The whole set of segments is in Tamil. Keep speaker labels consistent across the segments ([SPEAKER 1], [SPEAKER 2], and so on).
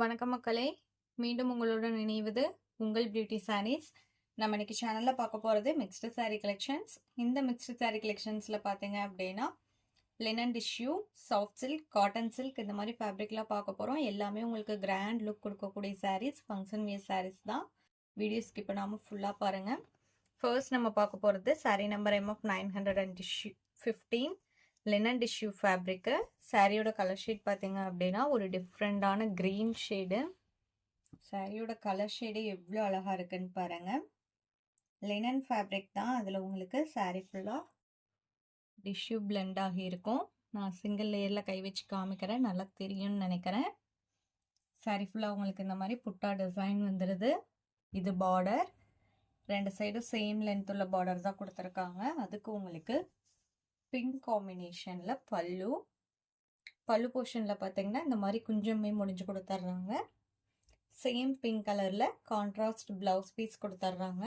[SPEAKER 1] வணக்கம் மக்களே, மீண்டும் உங்களுடன் இணைவது உங்கள் பியூட்டி சாரீஸ். நம்ம இன்னைக்கு சேனல்ல பார்க்க போறது மிக்ஸ்டு சாரீ கலெக்ஷன்ஸ். இந்த மிக்ஸ்டு சாரீ கலெக்ஷன்ஸ்ல பாத்தீங்க அப்படின்னா linen tissue, soft silk, cotton silk இந்த மாதிரி ஃபேப்ரிக்லாம் பார்க்க போறோம். எல்லாமே உங்களுக்கு கிராண்ட் லுக் கொடுக்கக்கூடிய சாரீஸ், ஃபங்க்ஷன் வியர் சாரீஸ் தான். வீடியோ ஸ்கிப் பண்ணாம ஃபுல்லா பாருங்க. ஃபர்ஸ்ட் நம்ம பார்க்க போறது sari number MF 915 linen tissue fabric. சாரியோட கலர் ஷேட் பார்த்தீங்க அப்படின்னா ஒரு டிஃப்ரெண்டான க்ரீன் ஷேடு. சாரியோட கலர் ஷேடு எவ்வளோ அழகாக இருக்குன்னு பாருங்க. லினன் ஃபேப்ரிக் தான், அதில் உங்களுக்கு சாரி ஃபுல்லாக டிஷ்யூ பிளெண்ட் ஆகி இருக்கும். நான் சிங்கிள் லேயரில் கை வச்சு காமிக்கிறேன், நல்லா தெரியும்னு நினைக்கிறேன். சாரி ஃபுல்லாக உங்களுக்கு இந்த மாதிரி புட்டா டிசைன் வந்துடுது. இது பார்டர், ரெண்டு சைடும் சேம் லென்த் உள்ள பார்டர் தான் கொடுத்துருக்காங்க. அதுக்கு உங்களுக்கு பிங்க் காம்பினேஷன்ல பல்லு போர்ஷன்ல பாத்தீங்கன்னா இந்த மாதிரி குஞ்சமே முடிஞ்சு கொடுத்துட்றாங்க. சேம் பிங்க் கலர்ல கான்ட்ராஸ்ட் பிளவுஸ் பீஸ் கொடுத்துட்றாங்க.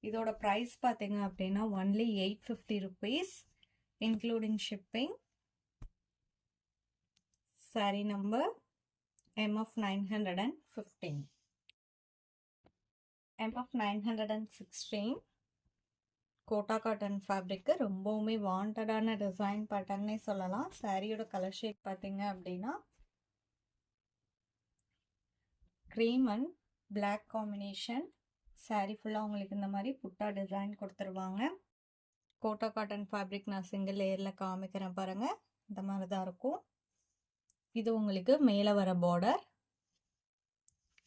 [SPEAKER 1] இதோட ப்ரைஸ் பார்த்தீங்க அப்படின்னா only 850 rupees including shipping. Sari number MF 915. MF 916 Kota cotton ஃபேப்ரிக்கு ரொம்பவுமே வாண்டடான டிசைன் பேட்டர்னே சொல்லலாம். சாரியோட கலர் ஷேட் பார்த்தீங்க அப்படின்னா cream and black combination. Sari ஃபுல்லாக உங்களுக்கு இந்த மாதிரி புட்டா டிசைன் கொடுத்துருவாங்க. கோட்டா காட்டன் ஃபேப்ரிக் நான் சிங்கிள் லேயரில் காமிக்கிறேன் பாருங்க, இந்த மாதிரி தான் இருக்கும். இது உங்களுக்கு மேலே வர பார்டர்.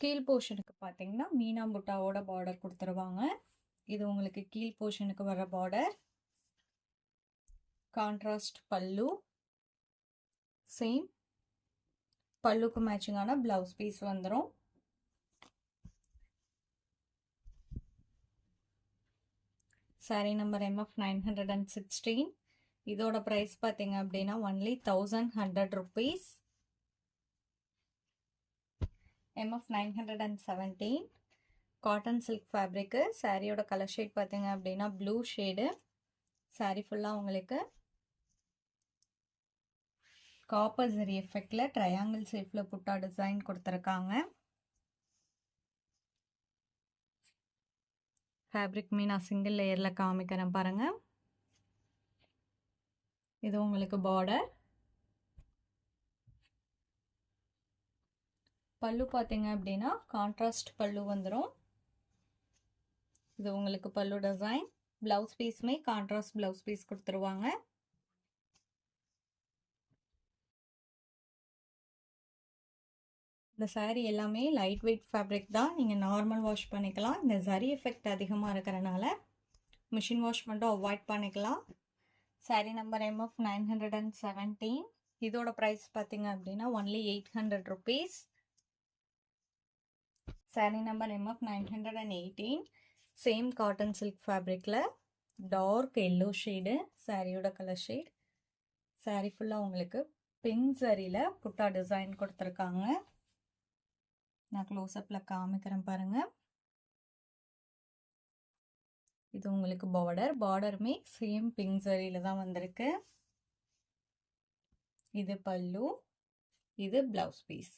[SPEAKER 1] கீழ் போர்ஷனுக்கு பார்த்தீங்கன்னா மீனா புட்டாவோட பார்டர் கொடுத்துருவாங்க. இது உங்களுக்கு கீழ் போர்ஷனுக்கு வர பார்டர். கான்ட்ராஸ்ட் பல்லு, சேம் பல்லுக்கு மேட்சிங்கான பிளவுஸ் பீஸ் வந்துடும். Sorry number MF 916. இதோட ப்ரைஸ் பார்த்தீங்க அப்படின்னா only 1100 rupees. MF 917 cotton silk fabric. சாரியோட கலர் ஷேட் பார்த்தீங்க அப்படின்னா ப்ளூ ஷேடு. சாரி ஃபுல்லாக உங்களுக்கு காப்பர் ஜரி எஃபெக்ட்ல ட்ரையாங்கிள் ஷேப்ல புட்டா டிசைன் கொடுத்துருக்காங்க. ஃபேப்ரிக்மே நான் சிங்கிள் லேயரில் காமிக்கிறேன் பாருங்க. இது உங்களுக்கு பார்டர். பல்லு பார்த்தீங்க அப்படின்னா கான்ட்ராஸ்ட் பல்லு வந்துடும். இது உங்களுக்கு பல்லு டிசைன். பிளவுஸ் பீஸுமே கான்ட்ராஸ்ட் பிளவுஸ் பீஸ் கொடுத்துருவாங்க. இந்த சாரீ எல்லாமே லைட் வெயிட் ஃபேப்ரிக் தான், நீங்கள் நார்மல் வாஷ் பண்ணிக்கலாம். இந்த ஜரி எஃபெக்ட் அதிகமாக இருக்கிறனால மிஷின் வாஷ் மட்டும் அவாய்ட் பண்ணிக்கலாம். Sari number MF 917. இதோட ப்ரைஸ் பார்த்தீங்க அப்படின்னா only 800 rupees. Sari number MF 918. Same cotton silk ஃபேப்ரிக்கில் டார்க் எல்லோ ஷேடு சாரியோட கலர் ஷேட். சாரீ ஃபுல்லாக உங்களுக்கு பிங்க் ஜரியில் புட்டா டிசைன் கொடுத்துருக்காங்க. நான் க்ளோஸ்அப்பில் காமிக்கிறேன் பாருங்க. இது உங்களுக்கு பார்டருமே சேம் பிங்க் ஜரியில் தான் வந்திருக்கு. இது பல்லு, இது பிளவுஸ் பீஸ்.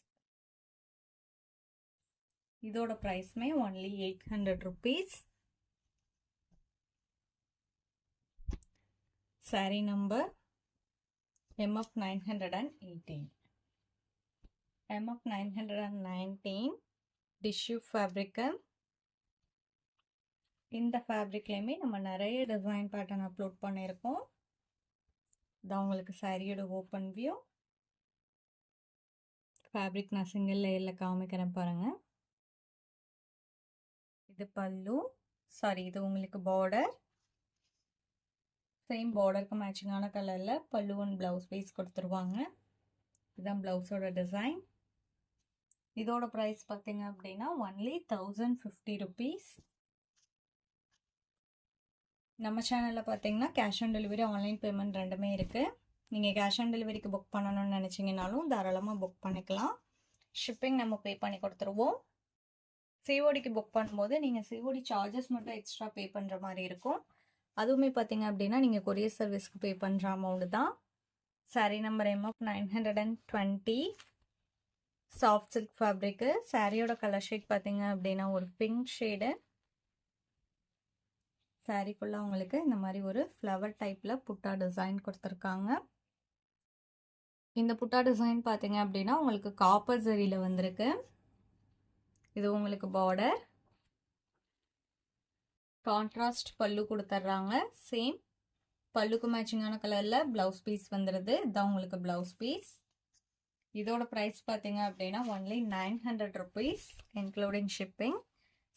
[SPEAKER 1] இதோட ப்ரைஸ்மே only 800 rupees. Sari number MF 918. MF 919 tissue fabric. இந்த ஃபேப்ரிக்லேயுமே நம்ம நிறைய டிசைன் பேட்டர்ன் அப்லோட் பண்ணியிருக்கோம். இதான் உங்களுக்கு சாரியோட ஓப்பன் வியூ. ஃபேப்ரிக் நான் சிங்கிள் லேயரில் காமிக்கிறேன் பாருங்க. இது பல்லு, சாரி இது உங்களுக்கு பார்டர். சேம் பார்டருக்கு மேட்சிங்கான கலரில் பல்லு அண்ட் பிளவுஸ் பீஸ் கொடுத்துருவாங்க. இதுதான் பிளவுஸோட டிசைன். இதோட ப்ரைஸ் பார்த்தீங்க அப்படின்னா ஒன்லி 1050 rupees. நம்ம சேனலில் பார்த்தீங்கன்னா cash on delivery, online payment ரெண்டுமே இருக்குது. நீங்கள் கேஷ் ஆன் டெலிவரிக்கு புக் பண்ணணும்னு நினச்சிங்கனாலும் தாராளமாக புக் பண்ணிக்கலாம். ஷிப்பிங் நம்ம பே பண்ணி கொடுத்துருவோம். சிஓடிக்கு புக் பண்ணும்போது நீங்கள் சிஓடி சார்ஜஸ் மட்டும் எக்ஸ்ட்ரா பே பண்ணுற மாதிரி இருக்கும். அதுவுமே பார்த்தீங்க அப்படின்னா நீங்கள் கொரியர் சர்வீஸ்க்கு பே பண்ணுற அமௌண்ட் தான். Sorry number MF 920. Soft silk fabric. சாரியோட கலர் ஷேட் பார்த்தீங்க அப்படின்னா ஒரு பிங்க் ஷேடு. சாரி ஃபுல்லாக உங்களுக்கு இந்த மாதிரி ஒரு ஃப்ளவர் டைப்பில் புட்டா டிசைன் கொடுத்துருக்காங்க. இந்த புட்டா டிசைன் பார்த்தீங்க அப்படின்னா உங்களுக்கு காப்பர் ஜரியில் வந்திருக்கு. இது உங்களுக்கு பார்டர். கான்ட்ராஸ்ட் பல்லு கொடுத்துட்றாங்க. சேம் பல்லுக்கு மேட்சிங்கான கலரில் ப்ளவுஸ் பீஸ் வந்துடுது. இதுதான் உங்களுக்கு ப்ளவுஸ் பீஸ். இதோட ப்ரைஸ் பார்த்தீங்க அப்படின்னா only 900 rupees including shipping.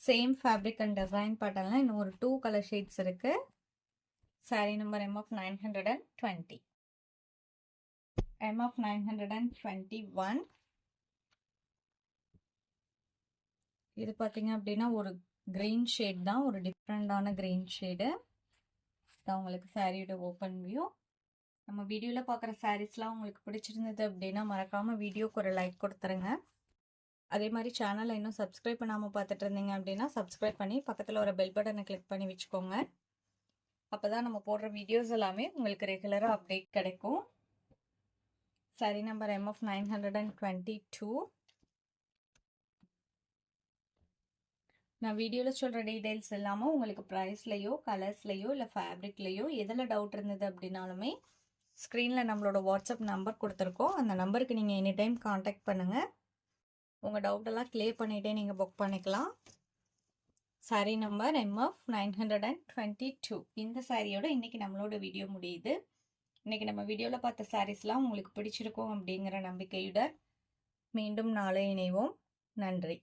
[SPEAKER 1] Same fabric and design பேட்டர்னில் இன்னும் ஒரு 2 கலர் ஷேட்ஸ் இருக்குது. Sari number M of 920, M of 921. இது பார்த்தீங்க அப்படின்னா ஒரு கிரீன் ஷேட் தான், ஒரு டிஃப்ரெண்டான கிரீன் ஷேடு தான் உங்களுக்கு சாரியோட ஓப்பன் வியூ. நம்ம வீடியோவில் பார்க்குற சாரீஸ்லாம் உங்களுக்கு பிடிச்சிருந்தது அப்படின்னா மறக்காமல் வீடியோக்கு ஒரு லைக் கொடுத்துருங்க. அதே மாதிரி சேனலை இன்னும் சப்ஸ்கிரைப் பண்ணாமல் பார்த்துட்டு இருந்தீங்க அப்படின்னா சப்ஸ்கிரைப் பண்ணி பக்கத்தில் ஒரு பெல் பட்டனை கிளிக் பண்ணி வச்சுக்கோங்க. அப்போ தான் நம்ம போடுற வீடியோஸ் எல்லாமே உங்களுக்கு ரெகுலராக அப்டேட் கிடைக்கும். Sari number M of 922. நான் வீடியோவில் சொல்கிற டீட்டெயில்ஸ் இல்லாமல் உங்களுக்கு ப்ரைஸ்லையோ கலர்ஸ்லையோ இல்லை ஃபேப்ரிக்லையோ எதில் டவுட் இருந்தது அப்படின்னாலுமே ஸ்க்ரீனில் நம்மளோட வாட்ஸ்அப் நம்பர் கொடுத்துருக்கோம். அந்த நம்பருக்கு நீங்கள் எனி டைம் காண்டாக்ட் பண்ணுங்கள். உங்கள் டவுட்டெல்லாம் கிளியர் பண்ணிகிட்டே நீங்கள் புக் பண்ணிக்கலாம். Sari number M of 922. இந்த சாரியோட இன்றைக்கி நம்மளோட வீடியோ முடியுது. இன்றைக்கி நம்ம வீடியோவில் பார்த்த சாரீஸ்லாம் உங்களுக்கு பிடிச்சிருக்கும் அப்படிங்கிற நம்பிக்கையுடன் மீண்டும் நாளை இணைவோம். நன்றி.